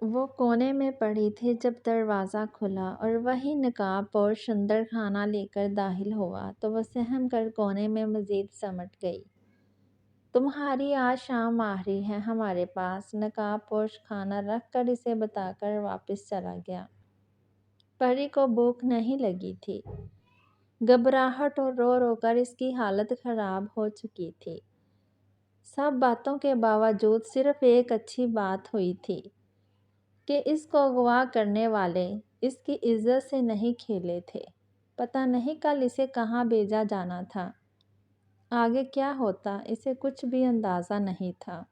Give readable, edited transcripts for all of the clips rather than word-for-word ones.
وہ کونے میں پڑی تھی جب دروازہ کھلا اور وہی نقاب پوش شندر کھانا لے کر داخل ہوا تو وہ سہم کر کونے میں مزید سمٹ گئی۔ تمہاری آج شام آخری ہے ہمارے پاس، نقاب پوش کھانا رکھ کر اسے بتا کر واپس چلا گیا۔ پری کو بھوک نہیں لگی تھی۔ گھبراہٹ اور رو رو کر اس کی حالت خراب ہو چکی تھی۔ سب باتوں کے باوجود صرف ایک اچھی بات ہوئی تھی کہ اس کو اغوا کرنے والے اس کی عزت سے نہیں کھیلے تھے۔ پتہ نہیں کل اسے کہاں بھیجا جانا تھا۔ آگے کیا ہوتا اسے کچھ بھی اندازہ نہیں تھا۔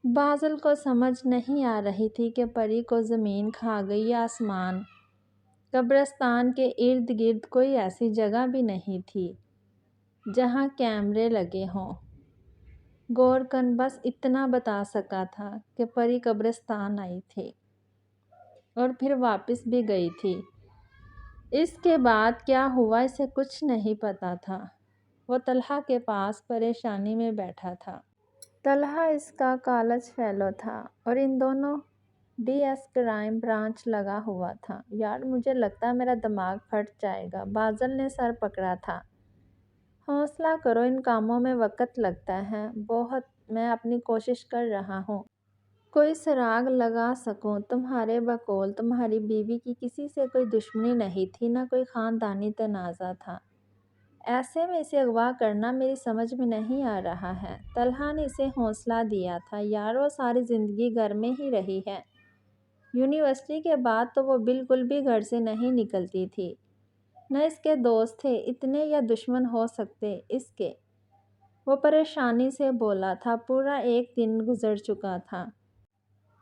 بازل کو سمجھ نہیں آ رہی تھی کہ پری کو زمین کھا گئی یا آسمان۔ قبرستان کے ارد گرد کوئی ایسی جگہ بھی نہیں تھی جہاں کیمرے لگے ہوں۔ گورکن بس اتنا بتا سکا تھا کہ پری قبرستان آئی تھی اور پھر واپس بھی گئی تھی۔ اس کے بعد کیا ہوا اسے کچھ نہیں پتا تھا۔ وہ طلحہ کے پاس پریشانی میں بیٹھا تھا۔ طلحہ اس کا کالج فیلو تھا اور ان دونوں ڈی ایس کرائم برانچ لگا ہوا تھا۔ یار مجھے لگتا میرا دماغ پھٹ جائے گا، بازل نے سر پکڑا تھا۔ حوصلہ کرو، ان کاموں میں وقت لگتا ہے بہت، میں اپنی کوشش کر رہا ہوں۔ کوئی سراغ لگا سکوں۔ تمہارے بقول تمہاری بیوی کی کسی سے کوئی دشمنی نہیں تھی، نہ کوئی خاندانی تنازع تھا۔ ایسے میں اسے اغوا کرنا میری سمجھ میں نہیں آ رہا ہے۔ طلحہ نے اسے حوصلہ دیا تھا۔ یار وہ ساری زندگی گھر میں ہی رہی ہے۔ یونیورسٹی کے بعد تو وہ بالکل بھی گھر سے نہیں نکلتی تھی۔ نہ اس کے دوست تھے اتنے یا دشمن ہو سکتے اس کے۔ وہ پریشانی سے بولا تھا۔ پورا ایک دن گزر چکا تھا۔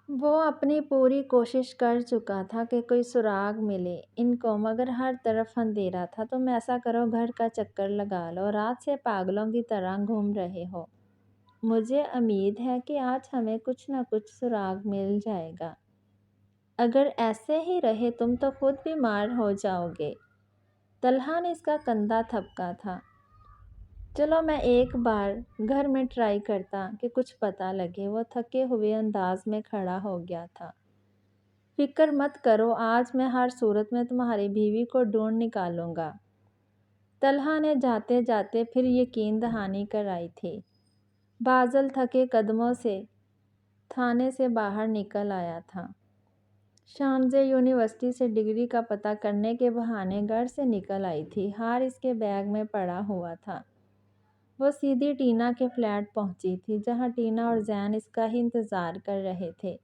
وہ اپنی پوری کوشش کر چکا تھا کہ کوئی سراغ ملے ان کو، مگر ہر طرف اندھیرا تھا۔ تم ایسا کرو، گھر کا چکر لگا لو، رات سے پاگلوں کی طرح گھوم رہے ہو۔ مجھے امید ہے کہ آج ہمیں کچھ نہ کچھ سراغ مل جائے گا۔ اگر ایسے ہی رہے تم تو خود بیمار ہو جاؤ گے۔ طلحہ نے اس کا کندھا تھپکا تھا۔ چلو میں ایک بار گھر میں ٹرائی کرتا کہ کچھ پتہ لگے۔ وہ تھکے ہوئے انداز میں کھڑا ہو گیا تھا۔ فکر مت کرو، آج میں ہر صورت میں تمہاری بیوی کو ڈھونڈ نکالوں گا۔ طلحہ نے جاتے جاتے پھر یقین دہانی کرائی تھی۔ بازل تھکے قدموں سے تھانے سے باہر نکل آیا تھا۔ شانزے یونیورسٹی سے ڈگری کا پتہ کرنے کے بہانے گھر سے نکل آئی تھی۔ ہار اس کے بیگ میں پڑا ہوا تھا۔ وہ سیدھی ٹینا کے فلیٹ پہنچی تھی جہاں ٹینا اور زین اس کا ہی انتظار کر رہے تھے۔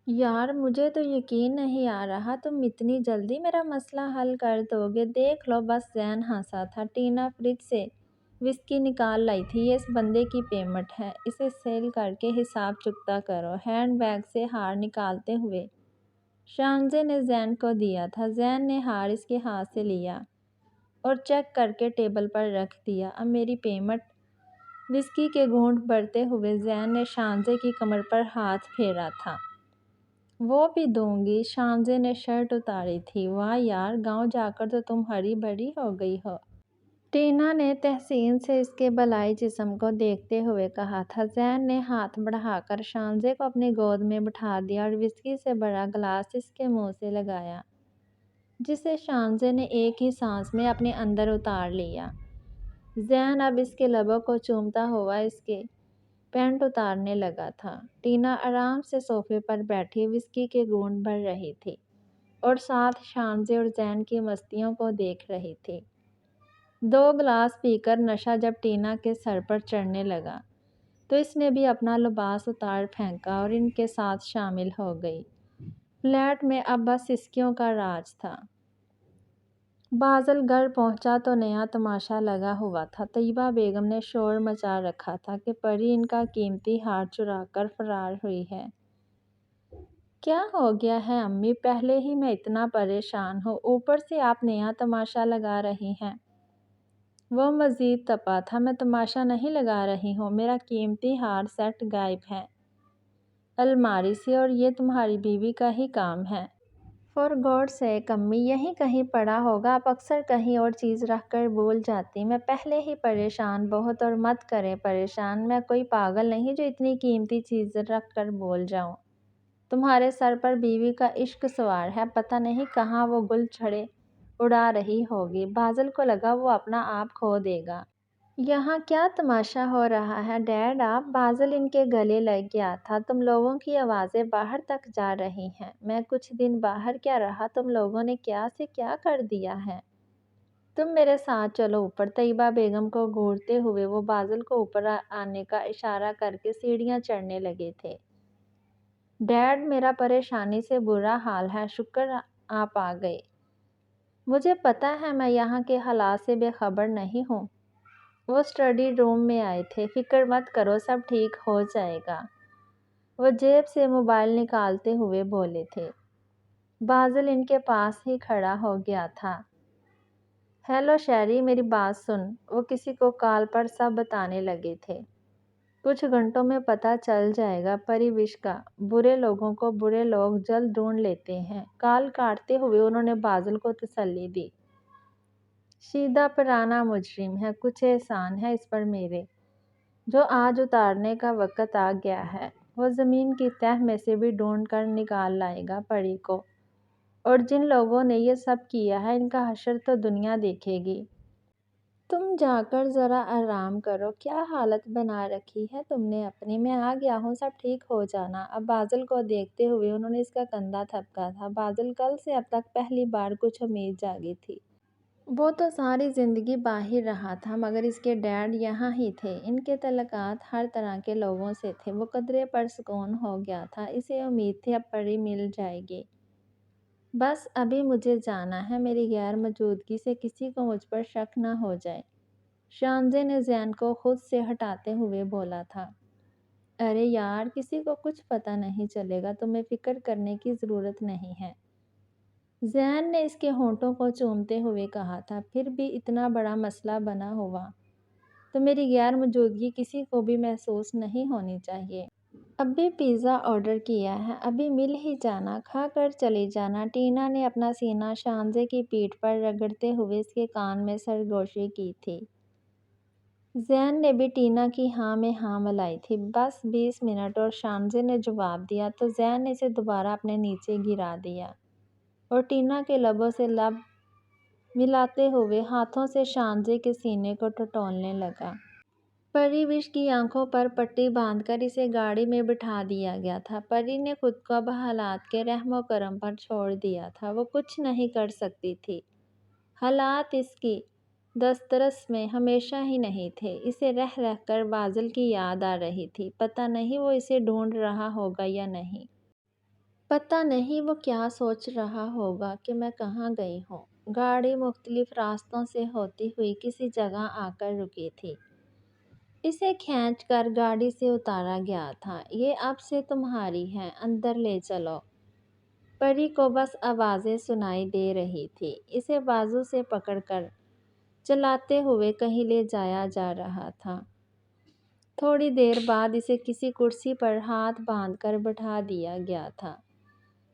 یار مجھے تو یقین نہیں آ رہا تم اتنی جلدی میرا مسئلہ حل کر دو گے۔ دیکھ لو بس، زین ہنسا تھا۔ ٹینا فریج سے وسکی نکال لائی تھی۔ یہ اس بندے کی پیمنٹ ہے، اسے سیل کر کے حساب چکتا کرو۔ ہینڈ بیگ سے ہار نکالتے ہوئے شانزے نے زین کو دیا تھا۔ زین نے ہار اس کے ہاتھ سے لیا اور چیک کر کے ٹیبل پر رکھ دیا۔ اب میری پیمنٹ۔ وسکی کے گھونٹ بھرتے ہوئے زین نے شانزے کی کمر پر ہاتھ پھیرا تھا۔ وہ بھی دوں گی۔ شانزے نے شرٹ اتاری تھی۔ واہ یار، گاؤں جا کر تو تم ہری بھری ہو گئی ہو۔ ٹینا نے تحسین سے اس کے بالائی جسم کو دیکھتے ہوئے کہا تھا۔ زین نے ہاتھ بڑھا کر شانزے کو اپنی گود میں بٹھا دیا اور وسکی سے بھرا گلاس اس کے منہ سے لگایا، جسے شانزے نے ایک ہی سانس میں اپنے اندر اتار لیا۔ زین اب اس کے لبوں کو چومتا ہوا اس کے پینٹ اتارنے لگا تھا۔ ٹینا آرام سے صوفے پر بیٹھی وسکی کے گھونٹ بھر رہی تھی اور ساتھ شانزے اور زین کی مستیوں کو دیکھ رہی تھی۔ 2 گلاس پی کر نشہ جب ٹینا کے سر پر چڑھنے لگا تو اس نے بھی اپنا لباس اتار پھینکا اور ان کے ساتھ شامل ہو گئی۔ فلیٹ میں اب بس سسکیوں کا راج تھا۔ بازل گھر پہنچا تو نیا تماشا لگا ہوا تھا۔ طیبہ بیگم نے شور مچا رکھا تھا کہ پری ان کا قیمتی ہار چرا کر فرار ہوئی ہے۔ کیا ہو گیا ہے امی؟ پہلے ہی میں اتنا پریشان ہوں، اوپر سے آپ نیا تماشا لگا رہی ہیں۔ وہ مزید تپا تھا۔ میں تماشا نہیں لگا رہی ہوں، میرا قیمتی ہار سیٹ غائب ہے الماری سے اور یہ تمہاری بیوی کا ہی کام ہے۔ فار گاڈ سیک امی، یہیں کہیں پڑا ہوگا، آپ اکثر کہیں اور چیز رکھ کر بھول جاتی۔ میں پہلے ہی پریشان بہت، اور مت کریں پریشان، میں کوئی پاگل نہیں جو اتنی قیمتی چیز رکھ کر بھول جاؤں۔ تمہارے سر پر بیوی کا عشق سوار ہے، پتہ نہیں کہاں وہ گل چھڑے اڑا رہی ہوگی۔ بازل کو لگا وہ اپنا آپ کھو دے گا۔ یہاں کیا تماشا ہو رہا ہے ڈیڈ؟ آپ بازل ان کے گلے لگ گیا تھا۔ تم لوگوں کی آوازیں باہر تک جا رہی ہیں۔ میں کچھ دن باہر کیا رہا، تم لوگوں نے کیا سے کیا کر دیا ہے؟ تم میرے ساتھ چلو اوپر۔ طیبہ بیگم کو گھورتے ہوئے وہ بازل کو اوپر آنے کا اشارہ کر کے سیڑھیاں چڑھنے لگے تھے۔ ڈیڈ میرا پریشانی سے برا حال ہے، شکر آپ آ گئے۔ مجھے پتہ ہے میں یہاں کے حالات سے بے خبر نہیں ہوں۔ وہ اسٹڈی روم میں آئے تھے۔ فکر مت کرو، سب ٹھیک ہو جائے گا، وہ جیب سے موبائل نکالتے ہوئے بولے تھے۔ بازل ان کے پاس ہی کھڑا ہو گیا تھا۔ ہیلو شیری، میری بات سن۔ وہ کسی کو کال پر سب بتانے لگے تھے۔ کچھ گھنٹوں میں پتہ چل جائے گا پریوشکا، برے لوگوں کو برے لوگ جلد ڈھونڈ لیتے ہیں۔ کال کاٹتے ہوئے انہوں نے بازل کو تسلی دی۔ شیدا پرانا مجرم ہے، کچھ احسان ہے اس پر میرے، جو آج اتارنے کا وقت آ گیا ہے۔ وہ زمین کی تہہ میں سے بھی ڈھونڈ کر نکال لائے گا پری کو، اور جن لوگوں نے یہ سب کیا ہے ان کا حشر تو دنیا دیکھے گی۔ تم جا کر ذرا آرام کرو۔ کیا حالت بنا رکھی ہے تم نے اپنی؟ میں آ گیا ہوں، سب ٹھیک ہو جانا۔ اب بازل کو دیکھتے ہوئے انہوں نے اس کا کندھا تھپکا تھا۔ بازل کل سے اب تک پہلی بار کچھ امید جاگی تھی۔ وہ تو ساری زندگی باہر رہا تھا، مگر اس کے ڈیڈ یہاں ہی تھے۔ ان کے تعلقات ہر طرح کے لوگوں سے تھے۔ وہ قدرے پرسکون ہو گیا تھا۔ اسے امید تھی اب پری مل جائے گی۔ بس ابھی مجھے جانا ہے، میری غیر موجودگی سے کسی کو مجھ پر شک نہ ہو جائے، شانزے نے زین کو خود سے ہٹاتے ہوئے بولا تھا۔ ارے یار، کسی کو کچھ پتہ نہیں چلے گا، تمہیں فکر کرنے کی ضرورت نہیں ہے، زین نے اس کے ہونٹوں کو چومتے ہوئے کہا تھا۔ پھر بھی اتنا بڑا مسئلہ بنا ہوا تو میری غیر موجودگی کسی کو بھی محسوس نہیں ہونی چاہیے۔ ابھی پیزا آرڈر کیا ہے، ابھی مل ہی جانا، کھا کر چلی جانا۔ ٹینا نے اپنا سینہ شانزے کی پیٹھ پر رگڑتے ہوئے اس کے کان میں سرگوشی کی تھی۔ زین نے بھی ٹینا کی ہاں میں ہاں ملائی تھی۔ بس 20 منٹ اور شانزے نے جواب دیا تو زین نے اسے دوبارہ اپنے نیچے گرا دیا اور ٹینا کے لبوں سے لب ملاتے ہوئے ہاتھوں سے شانزے کے سینے کو ٹٹولنے لگا۔ پریوش کی آنکھوں پر پٹی باندھ کر اسے گاڑی میں بٹھا دیا گیا تھا۔ پری نے خود کو اب حالات کے رحم و کرم پر چھوڑ دیا تھا۔ وہ کچھ نہیں کر سکتی تھی۔ حالات اس کی دسترس میں ہمیشہ ہی نہیں تھے۔ اسے رہ رہ کر بازل کی یاد آ رہی تھی۔ پتہ نہیں وہ اسے ڈھونڈ رہا ہوگا یا نہیں۔ پتہ نہیں وہ کیا سوچ رہا ہوگا کہ میں کہاں گئی ہوں۔ گاڑی مختلف راستوں سے ہوتی ہوئی کسی جگہ آ کر رکی تھی۔ اسے کھینچ کر گاڑی سے اتارا گیا تھا۔ یہ اب سے تمہاری ہے، اندر لے چلو۔ پری کو بس آوازیں سنائی دے رہی تھی۔ اسے بازو سے پکڑ کر چلاتے ہوئے کہیں لے جایا جا رہا تھا۔ تھوڑی دیر بعد اسے کسی کرسی پر ہاتھ باندھ کر بٹھا دیا گیا تھا۔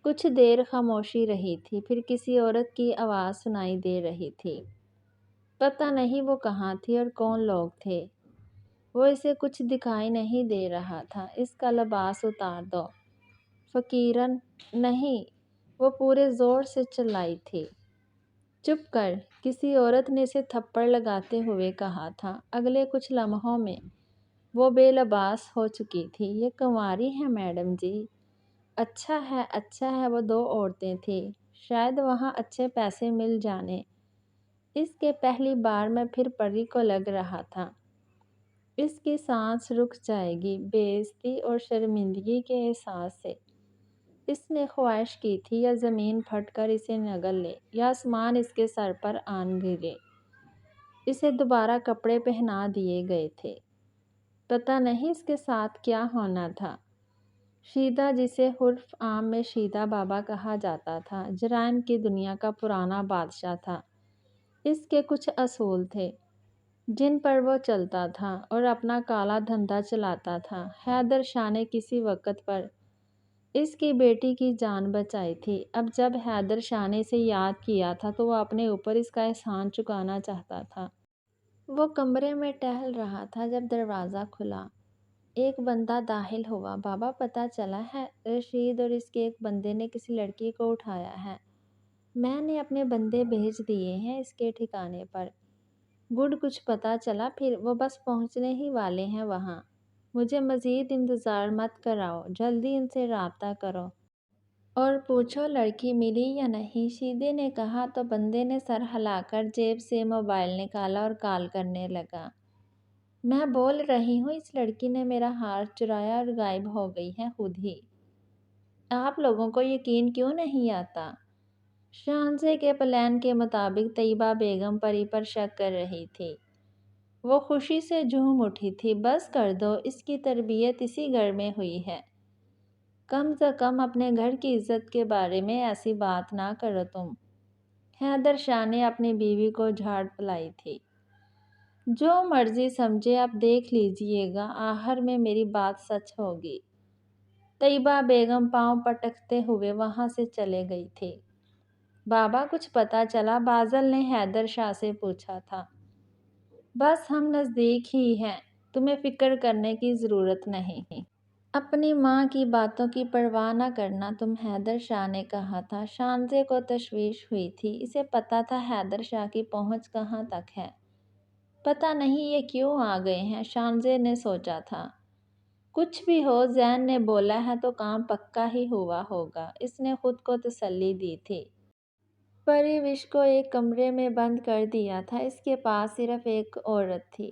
کچھ دیر خاموشی رہی تھی، پھر کسی عورت کی آواز سنائی دے رہی تھی۔ پتہ نہیں وہ کہاں تھی اور کون لوگ تھے۔ وہ اسے کچھ دکھائی نہیں دے رہا تھا۔ اس کا لباس اتار دو فقیرن۔ نہیں، وہ پورے زور سے چلائی تھی۔ چپ کر، کسی عورت نے اسے تھپڑ لگاتے ہوئے کہا تھا۔ اگلے کچھ لمحوں میں وہ بے لباس ہو چکی تھی۔ یہ کنواری ہیں میڈم جی؟ اچھا ہے، اچھا ہے۔ وہ 2 عورتیں تھیں، شاید وہاں اچھے پیسے مل جانے۔ اس کے پہلی بار میں پھر پری کو لگ رہا تھا اس کی سانس رک جائے گی۔ بے عزتی اور شرمندگی کے احساس سے اس نے خواہش کی تھی یا زمین پھٹ کر اسے نگل لے یا آسمان اس کے سر پر آن گرے۔ اسے دوبارہ کپڑے پہنا دیے گئے تھے۔ پتہ نہیں اس کے ساتھ کیا ہونا تھا۔ شیدا، جسے عرف عام میں شیدا بابا کہا جاتا تھا، جرائم کی دنیا کا پرانا بادشاہ تھا۔ اس کے کچھ اصول تھے جن پر وہ چلتا تھا اور اپنا کالا دھندا چلاتا تھا۔ حیدر شاہ نے کسی وقت پر اس کی بیٹی کی جان بچائی تھی۔ اب جب حیدر شاہ نے اسے یاد کیا تھا تو وہ اپنے اوپر اس کا احسان چکانا چاہتا تھا۔ وہ کمرے میں ٹہل رہا تھا جب دروازہ کھلا۔ ایک بندہ داخل ہوا۔ بابا پتہ چلا ہے رشید اور اس کے ایک بندے نے کسی لڑکی کو اٹھایا ہے۔ میں نے اپنے بندے بھیج دیے ہیں اس کے ٹھکانے پر۔ گڈ، کچھ پتہ چلا پھر؟ وہ بس پہنچنے ہی والے ہیں وہاں۔ مجھے مزید انتظار مت کراؤ، جلدی ان سے رابطہ کرو اور پوچھو لڑکی ملی یا نہیں۔ شیدے نے کہا تو بندے نے سر ہلا کر جیب سے موبائل نکالا اور کال کرنے لگا۔ میں بول رہی ہوں اس لڑکی نے میرا ہار چرایا اور غائب ہو گئی ہے خود ہی۔ آپ لوگوں کو یقین کیوں نہیں آتا؟ شانزے کے پلان کے مطابق طیبہ بیگم پری پر شک کر رہی تھی۔ وہ خوشی سے جھوم اٹھی تھی۔ بس کر دو، اس کی تربیت اسی گھر میں ہوئی ہے۔ کم سے کم اپنے گھر کی عزت کے بارے میں ایسی بات نہ کرو تم۔ حیدر شاہ نے اپنی بیوی کو جھاڑ پلائی تھی۔ جو مرضی سمجھے، اب دیکھ لیجئے گا، آخر میں میری بات سچ ہوگی۔ طیبہ بیگم پاؤں پٹکتے ہوئے وہاں سے چلے گئی تھی۔ بابا کچھ پتہ چلا؟ بازل نے حیدر شاہ سے پوچھا تھا۔ بس ہم نزدیک ہی ہیں، تمہیں فکر کرنے کی ضرورت نہیں۔ اپنی ماں کی باتوں کی پرواہ نہ کرنا تم، حیدر شاہ نے کہا تھا۔ شانزے کو تشویش ہوئی تھی۔ اسے پتہ تھا حیدر شاہ کی پہنچ کہاں تک ہے۔ پتہ نہیں یہ کیوں آ گئے ہیں، شانزے نے سوچا تھا۔ کچھ بھی ہو، زین نے بولا ہے تو کام پکا ہی ہوا ہوگا، اس نے خود کو تسلی دی تھی۔ پری وش کو ایک کمرے میں بند کر دیا تھا، اس کے پاس صرف ایک عورت تھی۔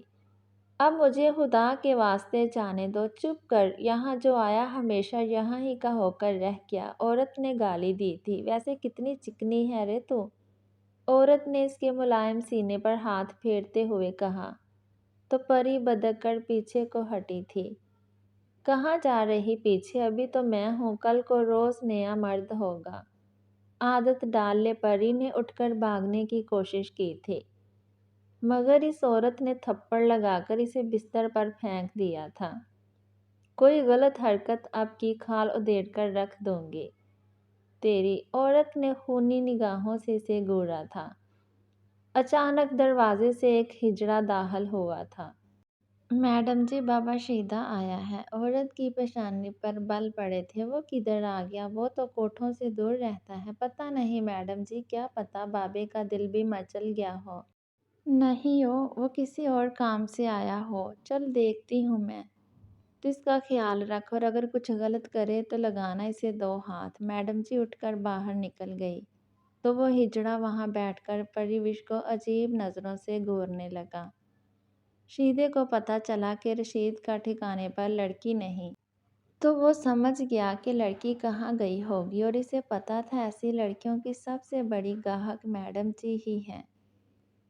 اب مجھے خدا کے واسطے جانے دو، چپ کر، یہاں جو آیا ہمیشہ یہاں ہی کا ہو کر رہ گیا، عورت نے گالی دی تھی۔ ویسے کتنی چکنی ہے رے تو، عورت نے اس کے ملائم سینے پر ہاتھ پھیرتے ہوئے کہا۔ تو پری بدک کر پیچھے کو ہٹی تھی۔ کہاں جا رہی پیچھے؟ ابھی تو میں ہوں، کل کو روز نیا مرد ہوگا۔ عادت ڈال لے۔ پری نے اٹھ کر بھاگنے کی کوشش کی تھی، مگر اس عورت نے تھپڑ لگا کر اسے بستر پر پھینک دیا تھا۔ کوئی غلط حرکت اب کی کھال ادھیڑ کر رکھ دوں گی تیری، عورت نے خونی نگاہوں سے اسے گھورا تھا۔ اچانک دروازے سے ایک ہجڑا داخل ہوا تھا۔ میڈم جی، بابا شیدہ آیا ہے۔ عورت کی پیشانی پر بل پڑے تھے۔ وہ کدھر آ گیا؟ وہ تو کوٹھوں سے دور رہتا ہے۔ پتہ نہیں میڈم جی، کیا پتہ بابے کا دل بھی مچل گیا ہو۔ نہیں وہ کسی اور کام سے آیا ہو۔ چل دیکھتی ہوں میں، تو اس کا خیال رکھ، اور اگر کچھ غلط کرے تو لگانا اسے 2 ہاتھ۔ میڈم جی اٹھ کر باہر نکل گئی تو وہ ہجڑا وہاں بیٹھ کر پری وش کو عجیب نظروں سے گھورنے لگا۔ شیدے کو پتہ چلا کہ رشید کا ٹھکانے پر لڑکی نہیں، تو وہ سمجھ گیا کہ لڑکی کہاں گئی ہوگی، اور اسے پتہ تھا ایسی لڑکیوں کی سب سے بڑی گاہک میڈم جی ہی ہیں۔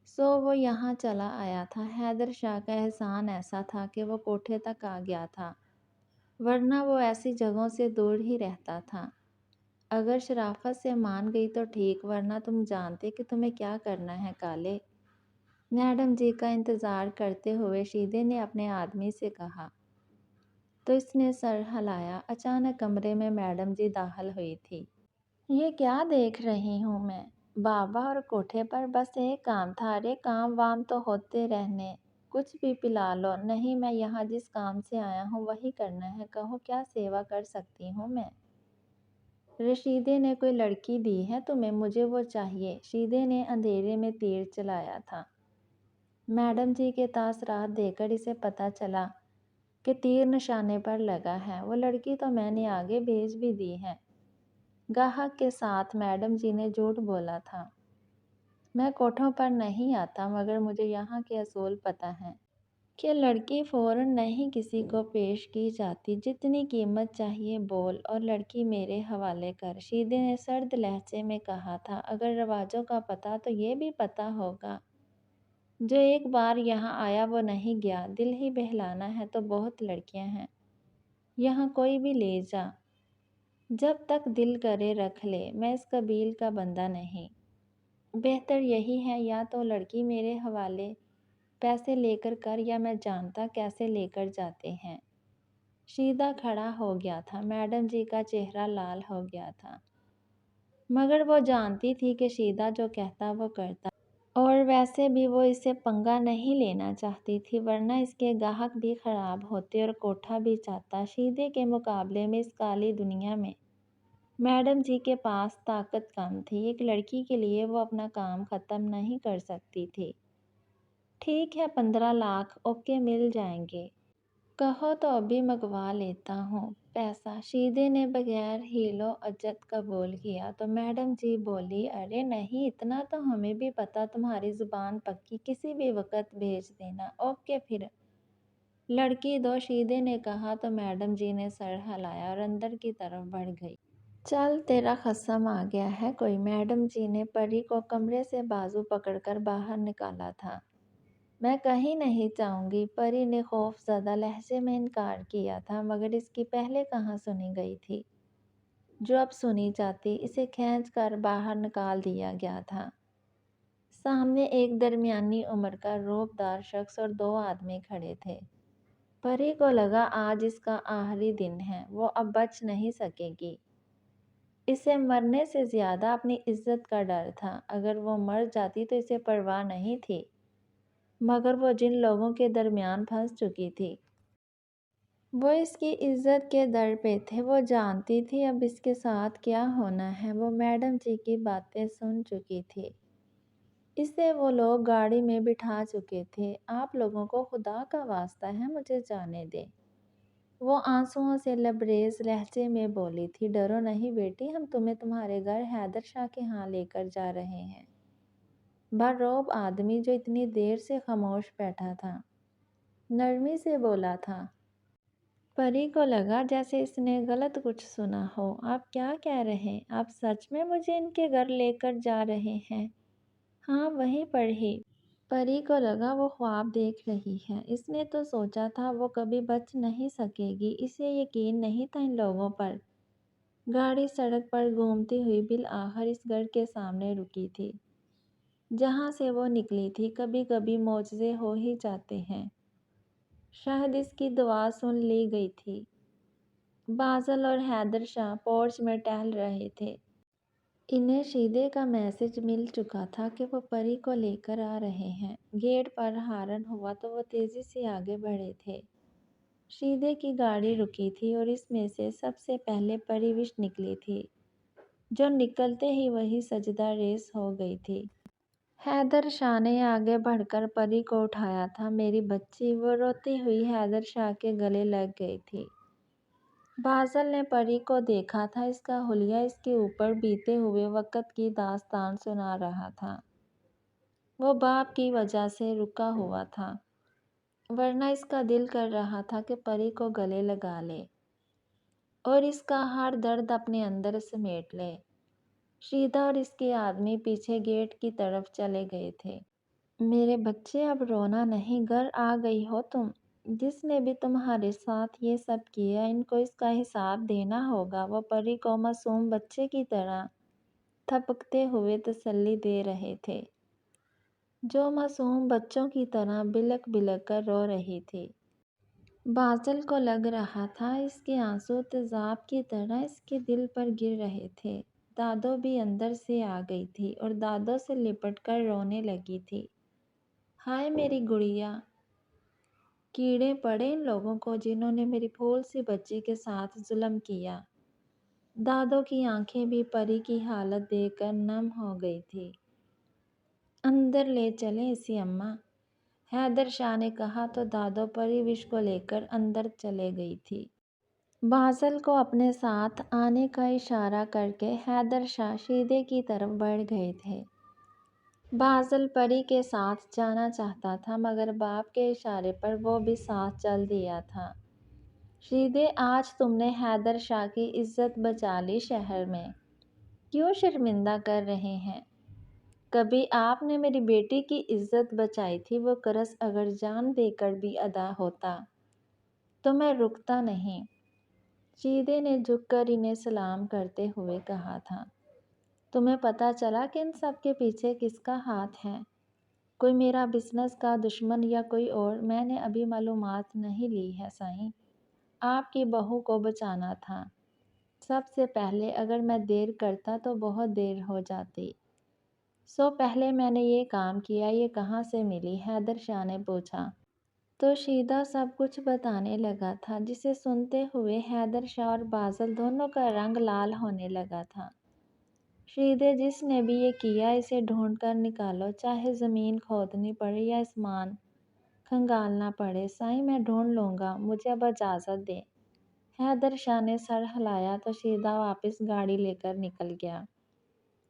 سو وہ یہاں چلا آیا تھا۔ حیدر شاہ کا احسان ایسا تھا کہ وہ کوٹھے تک آ گیا تھا، ورنہ وہ ایسی جگہوں سے دور ہی رہتا تھا۔ اگر شرافت سے مان گئی تو ٹھیک، ورنہ تم جانتے کہ تمہیں کیا کرنا ہے کالے۔ میڈم جی کا انتظار کرتے ہوئے شیدے نے اپنے آدمی سے کہا، تو اس نے سر ہلایا۔ اچانک کمرے میں میڈم جی داخل ہوئی تھی۔ یہ کیا دیکھ رہی ہوں میں؟ بابا اور کوٹھے پر بس ایک کام تھا؟ ارے کام وام تو ہوتے رہنے، کچھ بھی پلا لو۔ نہیں، میں یہاں جس کام سے آیا ہوں وہی کرنا ہے، کہو کیا سیوا کر سکتی ہوں میں؟ رشیدے نے کوئی لڑکی دی ہے تمہیں؟ مجھے وہ چاہیے۔ شیدے نے اندھیرے میں تیر چلایا تھا۔ میڈم جی کے تاثرات دیکھ کر اسے پتہ چلا کہ تیر نشانے پر لگا ہے۔ وہ لڑکی تو میں نے آگے بھیج بھی دی ہے۔ گاہک کے ساتھ میڈم جی نے جھوٹ بولا تھا۔ میں کوٹھوں پر نہیں آتا، مگر مجھے یہاں کے اصول پتہ ہیں کہ لڑکی فوراً نہیں کسی کو پیش کی جاتی۔ جتنی قیمت چاہیے بول، اور لڑکی میرے حوالے کر۔ شیدے نے سرد لہجے میں کہا تھا۔ اگر رواجوں کا پتہ تو یہ بھی پتہ ہوگا، جو ایک بار یہاں آیا وہ نہیں گیا۔ دل ہی بہلانا ہے تو بہت لڑکیاں ہیں، یہاں کوئی بھی لے جا، جب تک دل کرے رکھ لے۔ میں اس قبیل کا بندہ نہیں۔ بہتر یہی ہے یا تو لڑکی میرے حوالے پیسے لے کر کر، یا میں جانتا کیسے لے کر جاتے ہیں۔ شیدہ کھڑا ہو گیا تھا۔ میڈم جی کا چہرہ لال ہو گیا تھا، مگر وہ جانتی تھی کہ شیدہ جو کہتا وہ کرتا۔ اور ویسے بھی وہ اسے پنگا نہیں لینا چاہتی تھی، ورنہ اس کے گاہک بھی خراب ہوتے اور کوٹھا بھی چاہتا۔ شیدے کے مقابلے میں اس کالی دنیا میں میڈم جی کے پاس طاقت کم تھی۔ ایک لڑکی کے لیے وہ اپنا کام ختم نہیں کر سکتی تھی۔ ٹھیک ہے، 15 لاکھ اوکے، مل جائیں گے۔ کہو تو ابھی منگوا لیتا ہوں پیسہ۔ شیدے نے بغیر ہیلو اجت قبول کیا تو میڈم جی بولی، ارے نہیں، اتنا تو ہمیں بھی پتا، تمہاری زبان پکی، کسی بھی وقت بھیج دینا۔ اوکے پھر لڑکی دو، شیدے نے کہا تو میڈم جی نے سر ہلایا اور اندر کی طرف بڑھ گئی۔ چل، تیرا خصم آ گیا ہے کوئی۔ میڈم جی نے پری کو کمرے سے بازو پکڑ کر باہر نکالا تھا۔ میں کہیں نہیں جاؤں گی، پری نے خوف زدہ لہجے میں انکار کیا تھا، مگر اس کی پہلے کہاں سنی گئی تھی جو اب سنی جاتی۔ اسے کھینچ کر باہر نکال دیا گیا تھا۔ سامنے ایک درمیانی عمر کا روبدار شخص اور 2 آدمی کھڑے تھے۔ پری کو لگا آج اس کا آخری دن ہے، وہ اب بچ نہیں سکے گی۔ اسے مرنے سے زیادہ اپنی عزت کا ڈر تھا۔ اگر وہ مر جاتی تو اسے پرواہ نہیں تھی، مگر وہ جن لوگوں کے درمیان پھنس چکی تھی وہ اس کی عزت کے در پہ تھے۔ وہ جانتی تھی اب اس کے ساتھ کیا ہونا ہے۔ وہ میڈم جی کی باتیں سن چکی تھی، اسے وہ لوگ گاڑی میں بٹھا چکے تھے۔ آپ لوگوں کو خدا کا واسطہ ہے، مجھے جانے دیں، وہ آنسوؤں سے لبریز لہجے میں بولی تھی۔ ڈرو نہیں بیٹی، ہم تمہیں تمہارے گھر حیدر شاہ کے ہاں لے کر جا رہے ہیں۔ بروب آدمی جو اتنی دیر سے خاموش بیٹھا تھا نرمی سے بولا تھا۔ پری کو لگا جیسے اس نے غلط کچھ سنا ہو۔ آپ کیا کہہ رہے؟ آپ سچ میں مجھے ان کے گھر لے کر جا رہے ہیں؟ ہاں، وہیں پر ہی۔ پری کو لگا وہ خواب دیکھ رہی ہے۔ اس نے تو سوچا تھا وہ کبھی بچ نہیں سکے گی۔ اسے یقین نہیں تھا ان لوگوں پر۔ گاڑی سڑک پر گھومتی ہوئی بالآخر اس گھر کے سامنے رکی تھی جہاں سے وہ نکلی تھی۔ کبھی کبھی معجزے ہو ہی جاتے ہیں۔ شاید اس کی دعا سن لی گئی تھی۔ بازل اور حیدر شاہ پورچ میں ٹہل رہے تھے۔ انہیں شیدے کا میسج مل چکا تھا کہ وہ پری کو لے کر آ رہے ہیں۔ گیٹ پر ہارن ہوا تو وہ تیزی سے آگے بڑھے تھے۔ شیدے کی گاڑی رکی تھی اور اس میں سے سب سے پہلے پری وش نکلی تھی، جو نکلتے ہی وہی سجدہ ریز ہو گئی تھی۔ حیدر شاہ نے آگے بڑھ کر پری کو اٹھایا تھا۔ میری بچی، وہ روتی ہوئی حیدر شاہ کے گلے لگ گئی تھی۔ بازل نے پری کو دیکھا تھا، اس کا حلیہ اس کے اوپر بیتے ہوئے وقت کی داستان سنا رہا تھا۔ وہ باپ کی وجہ سے رکا ہوا تھا، ورنہ اس کا دل کر رہا تھا کہ پری کو گلے لگا لے اور اس کا ہر درد اپنے اندر سمیٹ لے۔ شیدہ اور اس کے آدمی پیچھے گیٹ کی طرف چلے گئے تھے۔ میرے بچے، اب رونا نہیں، گھر آ گئی ہو تم۔ جس نے بھی تمہارے ساتھ یہ سب کیا، ان کو اس کا حساب دینا ہوگا۔ وہ پری کو معصوم بچے کی طرح تھپکتے ہوئے تسلی دے رہے تھے، جو معصوم بچوں کی طرح بلک بلک کر رو رہی تھی۔ بازل کو لگ رہا تھا اس کے آنسو تیزاب کی طرح اس کے دل پر گر رہے تھے۔ دادو بھی اندر سے آ گئی تھی اور دادو سے لپٹ کر رونے لگی تھی۔ ہائے میری گڑیا، کیڑے پڑے ان لوگوں کو جنہوں نے میری پھول سی بچی کے ساتھ ظلم کیا۔ دادو کی آنکھیں بھی پری کی حالت دیکھ کر نم ہو گئی تھی۔ اندر لے چلیں اسی اماں، حیدر شاہ نے کہا تو دادو پری وش کو لے کر اندر چلے گئی تھی۔ بازل کو اپنے ساتھ آنے کا اشارہ کر کے حیدر شاہ شیدے کی طرف بڑھ گئے تھے۔ بازل پری کے ساتھ جانا چاہتا تھا، مگر باپ کے اشارے پر وہ بھی ساتھ چل دیا تھا۔ شیدے، آج تم نے حیدر شاہ کی عزت بچا لی شہر میں، کیوں شرمندہ کر رہے ہیں؟ کبھی آپ نے میری بیٹی کی عزت بچائی تھی، وہ قرض اگر جان دے کر بھی ادا ہوتا تو میں رکتا نہیں۔ شیدے نے جھک کر انہیں سلام کرتے ہوئے کہا تھا۔ تمہیں پتہ چلا کہ ان سب کے پیچھے کس کا ہاتھ ہے؟ کوئی میرا بزنس کا دشمن یا کوئی اور؟ میں نے ابھی معلومات نہیں لی ہے سائیں۔ آپ کی بہو کو بچانا تھا سب سے پہلے، اگر میں دیر کرتا تو بہت دیر ہو جاتی۔ سو پہلے میں نے یہ کام کیا، یہ کہاں سے ملی؟ حیدر شاہ نے پوچھا۔ تو شیدا سب کچھ بتانے لگا تھا، جسے سنتے ہوئے حیدر شاہ اور بازل دونوں کا رنگ لال ہونے لگا تھا۔ شیدے، جس نے بھی یہ کیا اسے ڈھونڈ کر نکالو، چاہے زمین کھودنی پڑے یا آسمان کھنگالنا پڑے، سائیں میں ڈھونڈ لوں گا، مجھے اب اجازت دے۔ حیدر شاہ نے سر ہلایا تو شیدا واپس گاڑی لے کر نکل گیا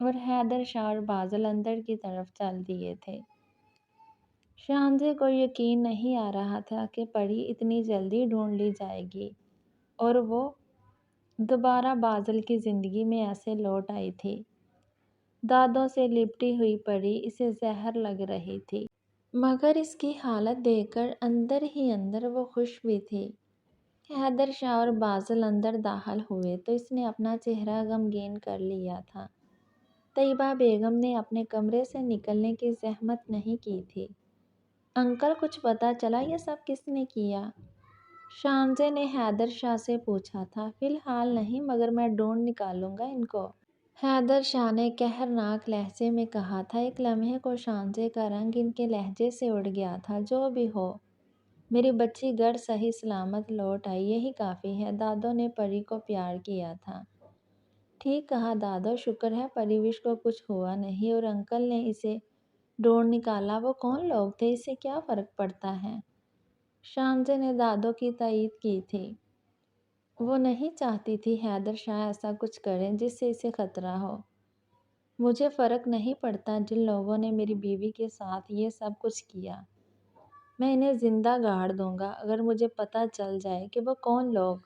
اور حیدر شاہ اور بازل اندر کی طرف چل دیے تھے۔ شانزے کو یقین نہیں آ رہا تھا کہ پری اتنی جلدی ڈھونڈ لی جائے گی اور وہ دوبارہ بازل کی زندگی میں ایسے لوٹ آئی تھی۔ دانتوں سے لپٹی ہوئی پری اسے زہر لگ رہی تھی، مگر اس کی حالت دیکھ کر اندر ہی اندر وہ خوش بھی تھی۔ حیدر شاہ اور بازل اندر داخل ہوئے تو اس نے اپنا چہرہ غمگین کر لیا تھا۔ طیبہ بیگم نے اپنے کمرے سے نکلنے کی زحمت نہیں کی تھی۔ انکل، کچھ پتہ چلا یہ سب کس نے کیا؟ شانزے نے حیدر شاہ سے پوچھا تھا۔ فی الحال نہیں، مگر میں ڈھونڈ نکالوں گا ان کو، حیدر شاہ نے قہرناک لہجے میں کہا تھا۔ ایک لمحے کو شانزے کا رنگ ان کے لہجے سے اڑ گیا تھا۔ جو بھی ہو، میری بچی گھر صحیح سلامت لوٹ آئی، یہی کافی ہے۔ دادو نے پری کو پیار کیا تھا۔ ٹھیک کہا دادو، شکر ہے پریوش کو کچھ ہوا نہیں اور انکل نے اسے ڈھونڈ نکالا۔ وہ کون لوگ تھے؟ اس سے کیا فرق پڑتا ہے؟ شانزے نے دادو کی تائید کی تھی۔ وہ نہیں چاہتی تھی حیدر شاہ ایسا کچھ کریں جس سے اسے خطرہ ہو۔ مجھے فرق نہیں پڑتا جن لوگوں نے میری بیوی کے ساتھ یہ سب کچھ کیا، میں انہیں زندہ گاڑ دوں گا اگر مجھے پتہ چل جائے کہ وہ کون لوگ۔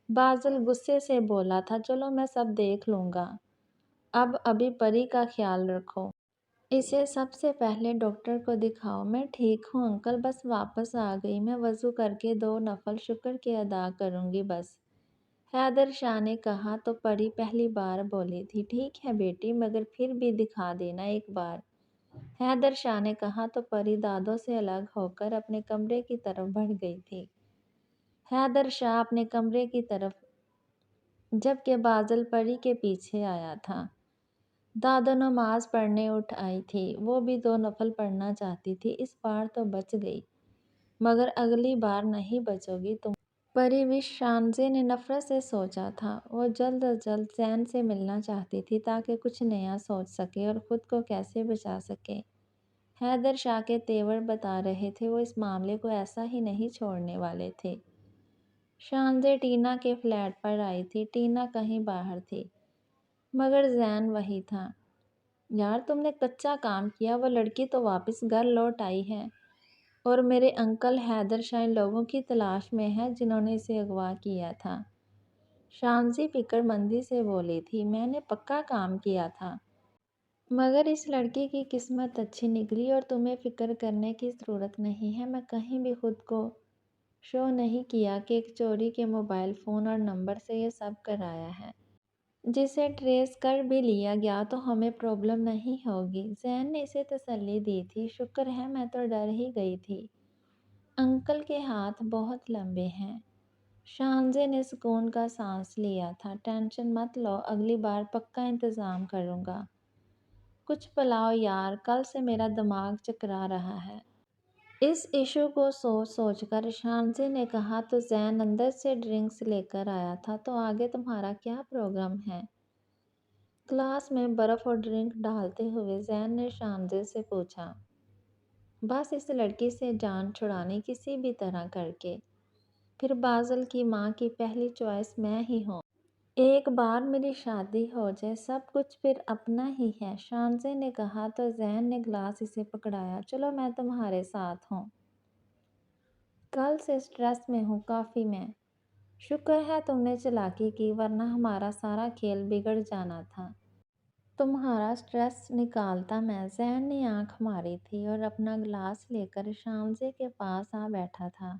بازل غصے سے بولا تھا۔ چلو میں سب دیکھ لوں گا، ابھی پری کا خیال رکھو۔ اسے سب سے پہلے ڈاکٹر کو دکھاؤ۔ میں ٹھیک ہوں انکل، بس واپس آ گئی، میں وضو کر کے 2 نفل شکر کے ادا کروں گی بس، حیدر شاہ نے کہا۔ تو پری پہلی بار بولی تھی۔ ٹھیک ہے بیٹی، مگر پھر بھی دکھا دینا ایک بار، حیدر شاہ نے کہا۔ تو پری دادوں سے الگ ہو کر اپنے کمرے کی طرف بڑھ گئی تھی۔ حیدر شاہ اپنے کمرے کی طرف، جبکہ بازل پری کے پیچھے آیا تھا۔ دادو نماز پڑھنے اٹھ آئی تھی، وہ بھی 2 نفل پڑھنا چاہتی تھی۔ اس بار تو بچ گئی، مگر اگلی بار نہیں بچو گی تم۔ پریوش، شانزے نے نفرت سے سوچا تھا۔ وہ جلد از جلد زین سے ملنا چاہتی تھی تاکہ کچھ نیا سوچ سکے اور خود کو کیسے بچا سکے۔ حیدر شاہ کے تیور بتا رہے تھے وہ اس معاملے کو ایسا ہی نہیں چھوڑنے والے تھے۔ شانزے ٹینا کے فلیٹ پر آئی تھی۔ ٹینا کہیں باہر تھی، مگر زین وہی تھا۔ یار، تم نے کچا کام کیا، وہ لڑکی تو واپس گھر لوٹ آئی ہے اور میرے انکل حیدر شاہ ان لوگوں کی تلاش میں ہے جنہوں نے اسے اغوا کیا تھا۔ شانزی فکر مندی سے بولی تھی۔ میں نے پکا کام کیا تھا، مگر اس لڑکی کی قسمت اچھی نکلی اور تمہیں فکر کرنے کی ضرورت نہیں ہے۔ میں کہیں بھی خود کو شو نہیں کیا کہ ایک چوری کے موبائل فون اور نمبر سے یہ سب کرایا ہے۔ جسے ٹریس کر بھی لیا گیا تو ہمیں پرابلم نہیں ہوگی، زین نے اسے تسلی دی تھی۔ شکر ہے، میں تو ڈر ہی گئی تھی، انکل کے ہاتھ بہت لمبے ہیں۔ شانزے نے سکون کا سانس لیا تھا۔ ٹینشن مت لو، اگلی بار پکا انتظام کروں گا۔ کچھ پلاؤ یار، کل سے میرا دماغ چکرا رہا ہے۔ اس ایشو کو سوچ سوچ کر شانزے نے کہا۔ تو زین اندر سے ڈرنکس لے کر آیا تھا۔ تو آگے تمہارا کیا پروگرام ہے؟ گلاس میں برف اور ڈرنک ڈالتے ہوئے زین نے شانزے سے پوچھا۔ بس اس لڑکی سے جان چھڑانی کسی بھی طرح کر کے، پھر بازل کی ماں کی پہلی چوائس میں ہی ہوں۔ ایک بار میری شادی ہو جائے سب کچھ پھر اپنا ہی ہے، شانزے نے کہا۔ تو زین نے گلاس اسے پکڑایا۔ چلو میں تمہارے ساتھ ہوں، کل سے سٹریس میں ہوں کافی میں۔ شکر ہے تم نے چالاکی کی، ورنہ ہمارا سارا کھیل بگڑ جانا تھا۔ تمہارا سٹریس نکالتا میں۔ زین نے آنکھ ماری تھی اور اپنا گلاس لے کر شانزے کے پاس آ بیٹھا تھا۔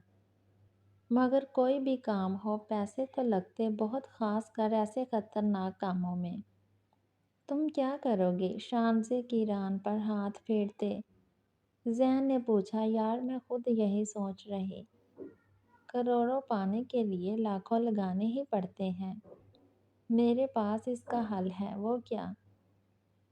مگر کوئی بھی کام ہو، پیسے تو لگتے، بہت خاص کر ایسے خطرناک کاموں میں۔ تم کیا کرو گے؟ شانزے کی ران پر ہاتھ پھیرتے زین نے پوچھا۔ یار، میں خود یہی سوچ رہی، کروڑوں پانے کے لیے لاکھوں لگانے ہی پڑتے ہیں۔ میرے پاس اس کا حل ہے۔ وہ کیا؟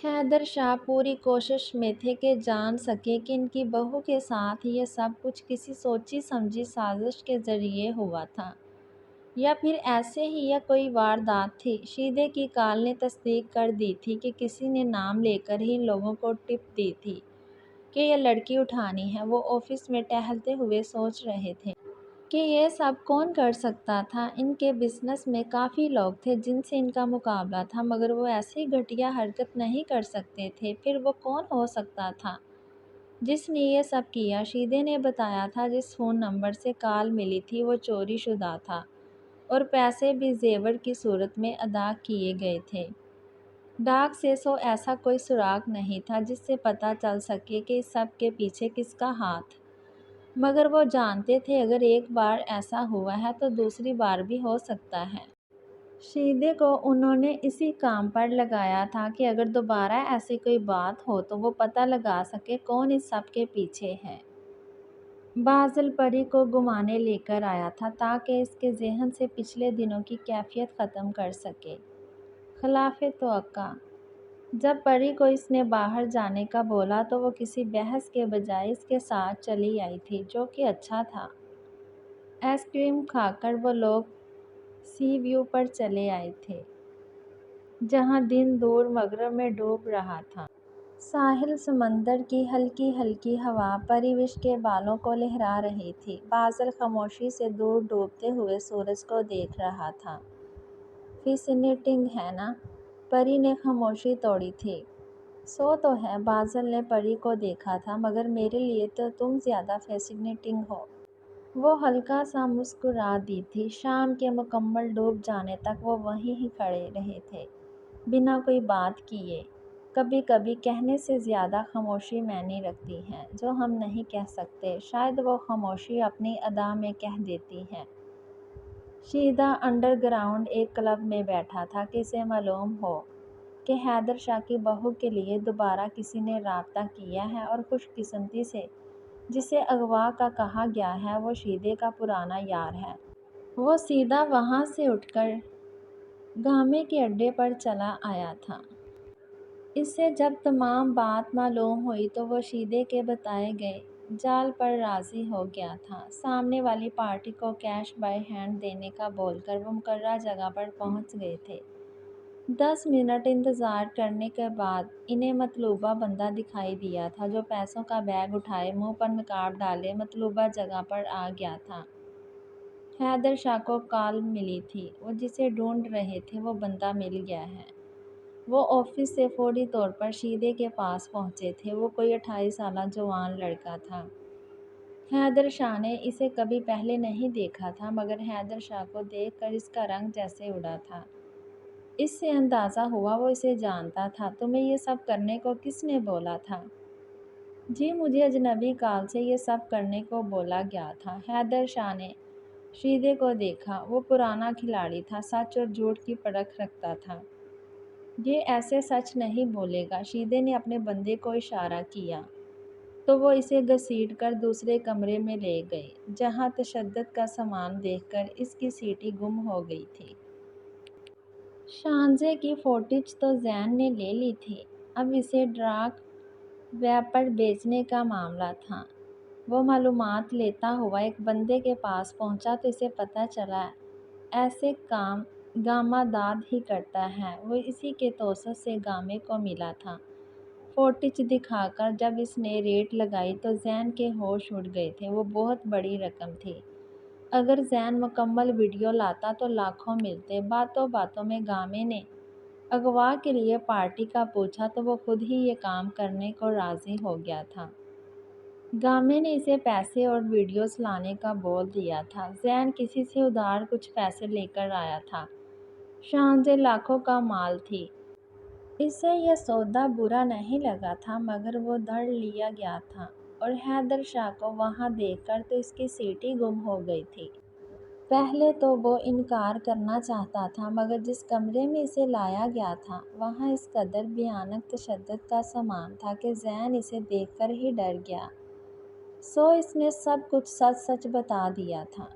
حیدر شاہ پوری کوشش میں تھے کہ جان سکے کہ ان کی بہو کے ساتھ یہ سب کچھ کسی سوچی سمجھی سازش کے ذریعے ہوا تھا یا پھر ایسے ہی یا کوئی واردات تھی۔ شیدے کی کال نے تصدیق کر دی تھی کہ کسی نے نام لے کر ہی لوگوں کو ٹپ دی تھی کہ یہ لڑکی اٹھانی ہے۔ وہ آفس میں ٹہلتے ہوئے سوچ رہے تھے کہ یہ سب کون کر سکتا تھا۔ ان کے بزنس میں کافی لوگ تھے جن سے ان کا مقابلہ تھا، مگر وہ ایسی گھٹیا حرکت نہیں کر سکتے تھے۔ پھر وہ کون ہو سکتا تھا جس نے یہ سب کیا؟ شیدے نے بتایا تھا جس فون نمبر سے کال ملی تھی وہ چوری شدہ تھا اور پیسے بھی زیور کی صورت میں ادا کیے گئے تھے۔ ڈاک سے ایسا کوئی سراغ نہیں تھا جس سے پتہ چل سکے کہ اس سب کے پیچھے کس کا ہاتھ، مگر وہ جانتے تھے اگر ایک بار ایسا ہوا ہے تو دوسری بار بھی ہو سکتا ہے۔ شیدے کو انہوں نے اسی کام پر لگایا تھا کہ اگر دوبارہ ایسی کوئی بات ہو تو وہ پتہ لگا سکے کون اس سب کے پیچھے ہے۔ بازل پری کو گھمانے لے کر آیا تھا تاکہ اس کے ذہن سے پچھلے دنوں کی کیفیت ختم کر سکے۔ خلاف توقع جب پری کو اس نے باہر جانے کا بولا تو وہ کسی بحث کے بجائے اس کے ساتھ چلی آئی تھی، جو کہ اچھا تھا۔ آئس کریم کھا کر وہ لوگ سی ویو پر چلے آئے تھے جہاں دن دور مغرب میں ڈوب رہا تھا۔ ساحل، سمندر کی ہلکی ہلکی ہوا پریوش کے بالوں کو لہرا رہی تھی۔ بازل خاموشی سے دور ڈوبتے ہوئے سورج کو دیکھ رہا تھا۔ فیسینیٹنگ ہے نا؟ پری نے خاموشی توڑی تھی۔ سو تو ہے، بازل نے پری کو دیکھا تھا، مگر میرے لیے تو تم زیادہ فیسینیٹنگ ہو۔ وہ ہلکا سا مسکرا دی تھی۔ شام کے مکمل ڈوب جانے تک وہ وہیں ہی کھڑے رہے تھے، بنا کوئی بات کیے۔ کبھی کبھی کہنے سے زیادہ خاموشی معنی رکھتی ہے، جو ہم نہیں کہہ سکتے، شاید وہ خاموشی اپنی ادا میں کہہ دیتی ہے۔ شیدا انڈر گراؤنڈ ایک کلب میں بیٹھا تھا کہ اسے معلوم ہو کہ حیدر شاہ کی بہو کے لیے دوبارہ کسی نے رابطہ کیا ہے، اور خوش قسمتی سے جسے اغوا کا کہا گیا ہے وہ شیدے کا پرانا یار ہے۔ وہ سیدھا وہاں سے اٹھ کر گامے کے اڈے پر چلا آیا تھا۔ اس سے جب تمام بات معلوم ہوئی تو وہ شیدے کے بتائے گئے جال پر راضی ہو گیا تھا۔ سامنے والی پارٹی کو کیش بائی ہینڈ دینے کا بول کر وہ مقررہ جگہ پر پہنچ گئے تھے۔ 10 منٹ انتظار کرنے کے بعد انہیں مطلوبہ بندہ دکھائی دیا تھا جو پیسوں کا بیگ اٹھائے، منہ پر نقاب ڈالے مطلوبہ جگہ پر آ گیا تھا۔ حیدر شاہ کو کال ملی تھی، وہ جسے ڈھونڈ رہے تھے وہ بندہ مل گیا ہے۔ وہ آفس سے فوری طور پر شیدے کے پاس پہنچے تھے۔ وہ کوئی 28 سالہ جوان لڑکا تھا۔ حیدر شاہ نے اسے کبھی پہلے نہیں دیکھا تھا، مگر حیدر شاہ کو دیکھ کر اس کا رنگ جیسے اڑا تھا۔ اس سے اندازہ ہوا وہ اسے جانتا تھا۔ تمہیں یہ سب کرنے کو کس نے بولا تھا؟ جی، مجھے اجنبی کال سے یہ سب کرنے کو بولا گیا تھا۔ حیدر شاہ نے شیدے کو دیکھا۔ وہ پرانا کھلاڑی تھا، سچ اور جھوٹ کی پرکھ رکھتا تھا۔ یہ ایسے سچ نہیں بولے گا۔ شیدے نے اپنے بندے کو اشارہ کیا تو وہ اسے گھسیٹ کر دوسرے کمرے میں لے گئے، جہاں تشدد کا سامان دیکھ کر اس کی سیٹی گم ہو گئی تھی۔ شانزے کی فوٹیج تو زین نے لے لی تھی، اب اسے ڈارک ویب پر بیچنے کا معاملہ تھا۔ وہ معلومات لیتا ہوا ایک بندے کے پاس پہنچا تو اسے پتہ چلا ایسے کام گاما داد ہی کرتا ہے۔ وہ اسی کے توسط سے گامے کو ملا تھا۔ فوٹیج دکھا کر جب اس نے ریٹ لگائی تو زین کے ہوش اڑ گئے تھے۔ وہ بہت بڑی رقم تھی۔ اگر زین مکمل ویڈیو لاتا تو لاکھوں ملتے۔ باتوں باتوں میں گامے نے اغوا کے لیے پارٹی کا پوچھا تو وہ خود ہی یہ کام کرنے کو راضی ہو گیا تھا۔ گامے نے اسے پیسے اور ویڈیوز لانے کا بول دیا تھا۔ زین کسی سے ادھار کچھ پیسے لے کر آیا تھا۔ شانزے لاکھوں کا مال تھی۔ اسے یہ سودا برا نہیں لگا تھا، مگر وہ دھڑ لیا گیا تھا، اور حیدر شاہ کو وہاں دیکھ کر تو اس کی سیٹی گم ہو گئی تھی۔ پہلے تو وہ انکار کرنا چاہتا تھا، مگر جس کمرے میں اسے لایا گیا تھا وہاں اس قدر بھیانک تشدد کا سامان تھا کہ زین اسے دیکھ کر ہی ڈر گیا۔ سو اس نے سب کچھ سچ سچ بتا دیا تھا۔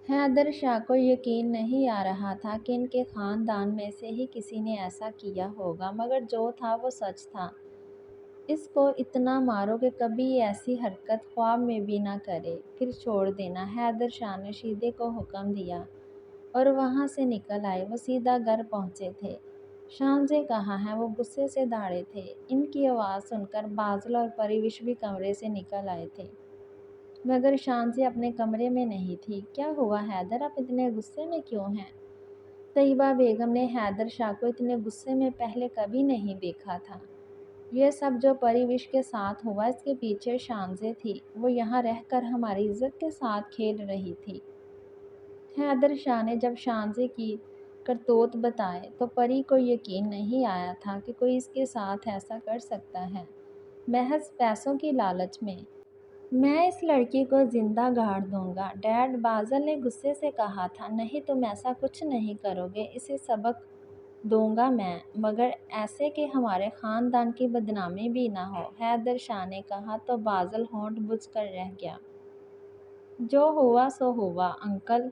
حیدر شاہ کو یقین نہیں آ رہا تھا کہ ان کے خاندان میں سے ہی کسی نے ایسا کیا ہوگا، مگر جو تھا وہ سچ تھا۔ اس کو اتنا مارو کہ کبھی ایسی حرکت خواب میں بھی نہ کرے، پھر چھوڑ دینا۔ حیدر شاہ نے شیدے کو حکم دیا اور وہاں سے نکل آئے۔ وہ سیدھا گھر پہنچے تھے۔ شاہنزے کہاں ہیں؟ وہ غصے سے داڑے تھے۔ ان کی آواز سن کر بازل اور پریوش بھی کمرے سے نکل آئے تھے، مگر شاہنزے اپنے کمرے میں نہیں تھی۔ کیا ہوا حیدر، آپ اتنے غصے میں کیوں ہیں؟ طیبہ بیگم نے حیدر شاہ کو اتنے غصے میں پہلے کبھی نہیں دیکھا تھا۔ یہ سب جو پریوش کے ساتھ ہوا، اس کے پیچھے شاہنزے تھی۔ وہ یہاں رہ کر ہماری عزت کے ساتھ کھیل رہی تھی۔ حیدر شاہ نے جب شاہنزے کی کرتوت بتائے تو پری کو یقین نہیں آیا تھا کہ کوئی اس کے ساتھ ایسا کر سکتا ہے، محض پیسوں کی لالچ میں۔ میں اس لڑکی کو زندہ گاڑ دوں گا، ڈیڈ، بازل نے غصے سے کہا تھا۔ نہیں، تم ایسا کچھ نہیں کرو گے، اسے سبق دوں گا میں، مگر ایسے کہ ہمارے خاندان کی بدنامی بھی نہ ہو، حیدر شاہ نے کہا تو بازل ہونٹ بجھ کر رہ گیا۔ جو ہوا سو ہوا انکل،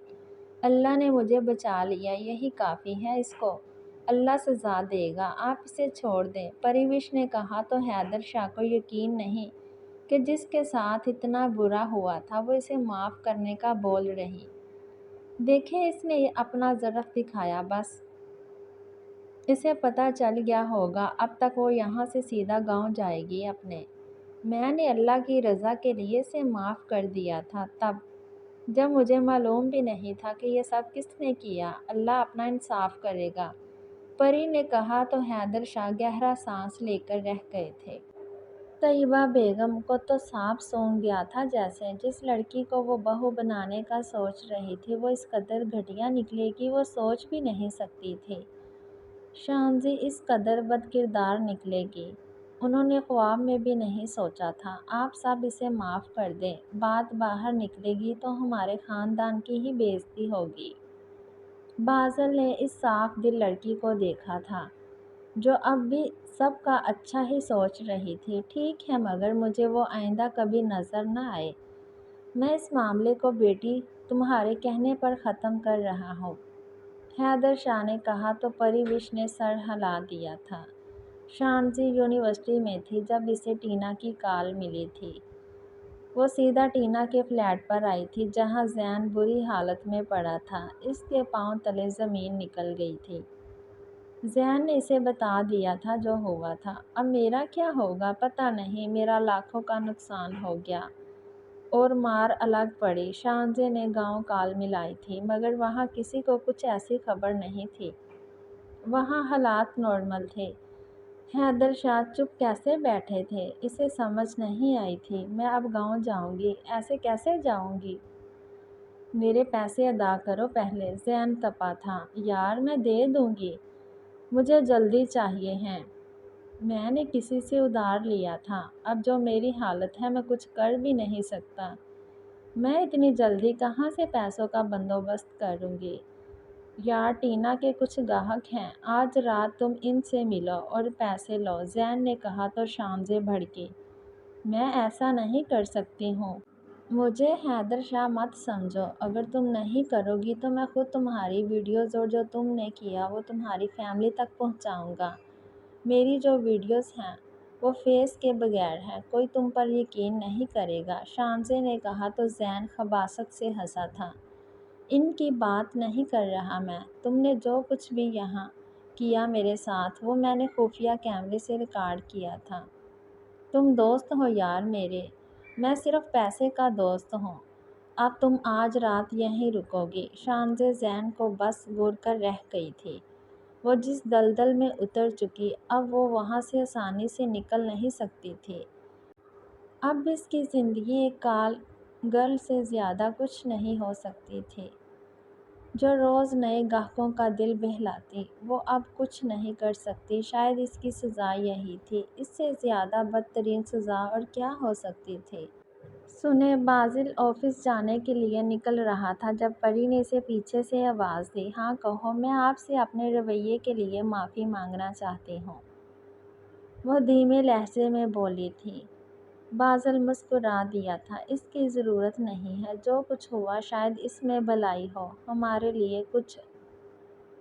اللہ نے مجھے بچا لیا، یہی کافی ہے، اس کو اللہ سزا دے گا، آپ اسے چھوڑ دیں، پریوش نے کہا تو حیدر شاہ کو یقین نہیں کہ جس کے ساتھ اتنا برا ہوا تھا وہ اسے معاف کرنے کا بول رہی۔ دیکھیں، اس نے اپنا ظرف دکھایا، بس اسے پتہ چل گیا ہوگا، اب تک وہ یہاں سے سیدھا گاؤں جائے گی اپنے۔ میں نے اللہ کی رضا کے لیے اسے معاف کر دیا تھا، تب جب مجھے معلوم بھی نہیں تھا کہ یہ سب کس نے کیا، اللہ اپنا انصاف کرے گا، پری نے کہا تو حیدر شاہ گہرا سانس لے کر رہ گئے تھے۔ طیبہ بیگم کو تو صاف سونگ گیا تھا، جیسے جس لڑکی کو وہ بہو بنانے کا سوچ رہی تھی وہ اس قدر گھٹیا نکلے گی، وہ سوچ بھی نہیں سکتی تھی۔ شاہنزی اس قدر بد کردار نکلے گی، انہوں نے خواب میں بھی نہیں سوچا تھا۔ آپ سب اسے معاف کر دیں، بات باہر نکلے گی تو ہمارے خاندان کی ہی بے عزتی ہوگی۔ بازل نے اس صاف دل لڑکی کو دیکھا تھا جو اب بھی سب کا اچھا ہی سوچ رہی تھی۔ ٹھیک ہے، مگر مجھے وہ آئندہ کبھی نظر نہ آئے۔ میں اس معاملے کو بیٹی تمہارے کہنے پر ختم کر رہا ہوں، حیدر شاہ نے کہا تو پریوش نے سر ہلا دیا تھا۔ شاہنزی یونیورسٹی میں تھی جب اسے ٹینا کی کال ملی تھی۔ وہ سیدھا ٹینا کے فلیٹ پر آئی تھی جہاں زین بری حالت میں پڑا تھا، اس کے پاؤں تلے زمین نکل گئی تھی۔ زین نے اسے بتا دیا تھا جو ہوا تھا۔ اب میرا کیا ہوگا پتہ نہیں، میرا لاکھوں کا نقصان ہو گیا اور مار الگ پڑی۔ شاہنزے نے گاؤں کال ملائی تھی، مگر وہاں کسی کو کچھ ایسی خبر نہیں تھی، وہاں حالات نارمل تھے۔ حیدر شاہ چپ کیسے بیٹھے تھے، اسے سمجھ نہیں آئی تھی۔ میں اب گاؤں جاؤں گی، ایسے کیسے جاؤں گی؟ میرے پیسے ادا کرو پہلے، زین تپا تھا۔ یار، میں دے دوں گی، مجھے جلدی چاہیے ہیں، میں نے کسی سے ادھار لیا تھا، اب جو میری حالت ہے میں کچھ کر بھی نہیں سکتا، میں اتنی جلدی کہاں سے پیسوں کا بندوبست کروں گی؟ یار، ٹینا کے کچھ گاہک ہیں، آج رات تم ان سے ملو اور پیسے لو، زین نے کہا تو شاہنزے بھڑکی۔ میں ایسا نہیں کر سکتی ہوں، مجھے حیدر شاہ مت سمجھو، اگر تم نہیں کرو گی تو میں خود تمہاری ویڈیوز اور جو تم نے کیا وہ تمہاری فیملی تک پہنچاؤں گا۔ میری جو ویڈیوز ہیں وہ فیس کے بغیر ہیں، کوئی تم پر یقین نہیں کرے گا، شاہنزے نے کہا تو زین خباثت سے ہنسا تھا۔ ان کی بات نہیں کر رہا میں، تم نے جو کچھ بھی یہاں کیا میرے ساتھ وہ میں نے خفیہ کیمرے سے ریکارڈ کیا تھا۔ تم دوست ہو یار میرے، میں صرف پیسے کا دوست ہوں، اب تم آج رات یہیں رکو گی۔ شاہنزے زین کو بس گور کر رہ گئی تھی، وہ جس دلدل میں اتر چکی اب وہ وہاں سے آسانی سے نکل نہیں سکتی تھی۔ اب اس کی زندگی ایک کال گرل سے زیادہ کچھ نہیں ہو سکتی تھی، جو روز نئے گاہکوں کا دل بہلاتی، وہ اب کچھ نہیں کر سکتی۔ شاید اس کی سزا یہی تھی، اس سے زیادہ بدترین سزا اور کیا ہو سکتی تھی؟ سنیں، بازل آفس جانے کے لیے نکل رہا تھا جب پری نے اسے پیچھے سے آواز دی۔ ہاں کہو، میں آپ سے اپنے رویے کے لیے معافی مانگنا چاہتی ہوں، وہ دھیمے لہجے میں بولی تھی۔ بازل مسکرا دیا تھا۔ اس کی ضرورت نہیں ہے، جو کچھ ہوا شاید اس میں بھلائی ہو ہمارے لیے کچھ۔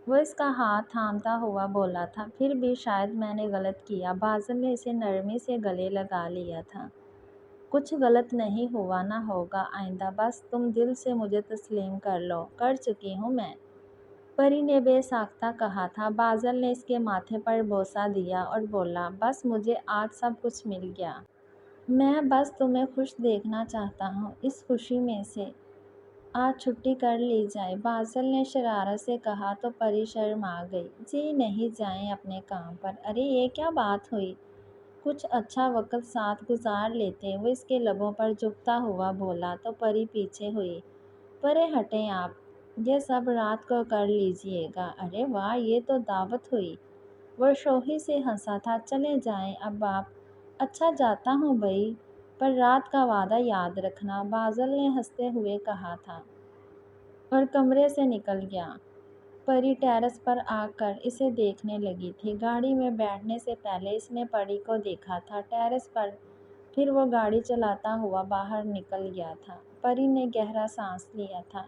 وہ اس کا ہاتھ تھامتا ہوا بولا تھا، پھر بھی شاید میں نے غلط کیا۔ بازل نے اسے نرمی سے گلے لگا لیا تھا۔ کچھ غلط نہیں ہوا، نہ ہوگا آئندہ، بس تم دل سے مجھے تسلیم کر لو۔ کر چکی ہوں میں، پری نے بے ساختہ کہا تھا۔ بازل نے اس کے ماتھے پر بوسہ دیا اور بولا، بس مجھے آج سب کچھ مل گیا۔ میں بس تمہیں خوش دیکھنا چاہتا ہوں۔ اس خوشی میں سے آج چھٹی کر لی جائے، بازل نے شرارت سے کہا تو پری شرما گئی۔ جی نہیں، جائیں اپنے کام پر۔ ارے یہ کیا بات ہوئی؟ کچھ اچھا وقت ساتھ گزار لیتے، وہ اس کے لبوں پر جھکتا ہوا بولا تو پری پیچھے ہوئی۔ پرے ہٹیں آپ، یہ سب رات کو کر لیجئے گا۔ ارے واہ، یہ تو دعوت ہوئی۔ وہ شوخی سے ہنسا تھا۔ چلے جائیں اب آپ۔ اچھا جاتا ہوں بھائی، پر رات کا وعدہ یاد رکھنا، بازل نے ہنستے ہوئے کہا تھا اور کمرے سے نکل گیا۔ پری ٹیرس پر آ کر اسے دیکھنے لگی تھی۔ گاڑی میں بیٹھنے سے پہلے اس نے پری کو دیکھا تھا ٹیرس پر، پھر وہ گاڑی چلاتا ہوا باہر نکل گیا تھا۔ پری نے گہرا سانس لیا تھا۔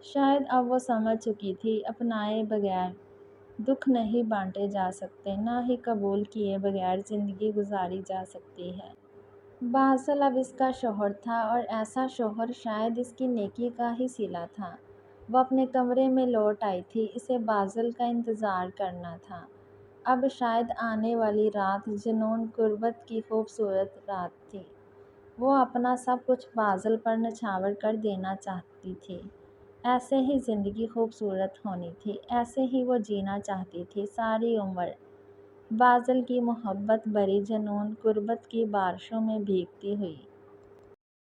شاید اب وہ سمجھ چکی تھی، اپنائے بغیر دکھ نہیں بانٹے جا سکتے، نہ ہی قبول کیے بغیر زندگی گزاری جا سکتی ہے۔ بازل اب اس کا شوہر تھا، اور ایسا شوہر شاید اس کی نیکی کا ہی صلہ تھا۔ وہ اپنے کمرے میں لوٹ آئی تھی، اسے بازل کا انتظار کرنا تھا۔ اب شاید آنے والی رات جنون قربت کی خوبصورت رات تھی۔ وہ اپنا سب کچھ بازل پر نچھاور کر دینا چاہتی تھی۔ ایسے ہی زندگی خوبصورت ہونی تھی، ایسے ہی وہ جینا چاہتی تھی ساری عمر۔ بازل کی محبت بھری جنون قربت کی بارشوں میں بھیگتی ہوئی